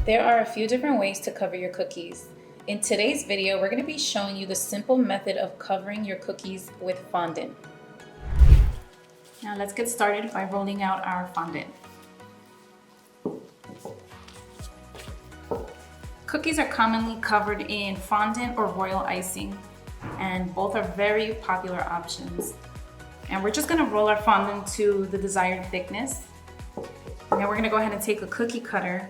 There are a few different ways to cover your cookies. In today's video, we're going to be showing you the simple method of covering your cookies with fondant. Now let's get started by rolling out our fondant. Cookies are commonly covered in fondant or royal icing, and both are very popular options. And we're just going to roll our fondant to the desired thickness. Now we're going to go ahead and take a cookie cutter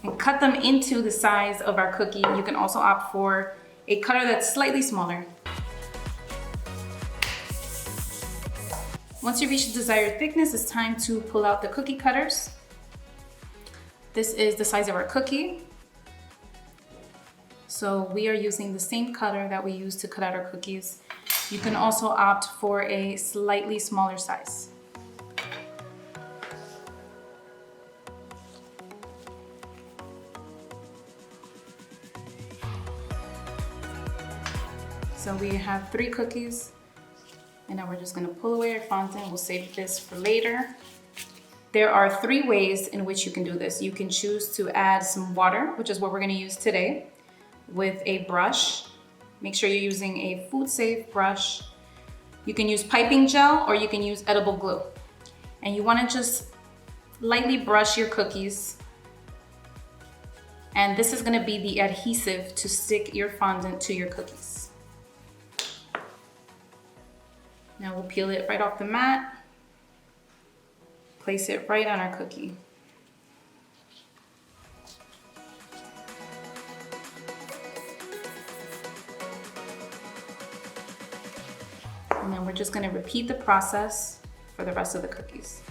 and cut them into the size of our cookie. You can also opt for a cutter that's slightly smaller. Once you reach the desired thickness, it's time to pull out the cookie cutters. This is the size of our cookie. So we are using the same cutter that we use to cut out our cookies. You can also opt for a slightly smaller size. So we have 3 cookies, and now we're just gonna pull away our fondant. We'll save this for later. There are 3 ways in which you can do this. You can choose to add some water, which is what we're gonna use today, with a brush. Make sure you're using a food-safe brush. You can use piping gel or you can use edible glue. And you wanna just lightly brush your cookies. And this is gonna be the adhesive to stick your fondant to your cookies. Now we'll peel it right off the mat, place it right on our cookie. And then we're just going to repeat the process for the rest of the cookies.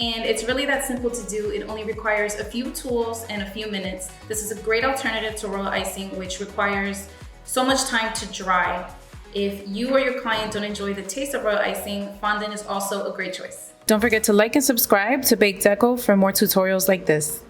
And it's really that simple to do. It only requires a few tools and a few minutes. This is a great alternative to royal icing, which requires so much time to dry. If you or your client don't enjoy the taste of royal icing, fondant is also a great choice. Don't forget to like and subscribe to BakeDeco for more tutorials like this.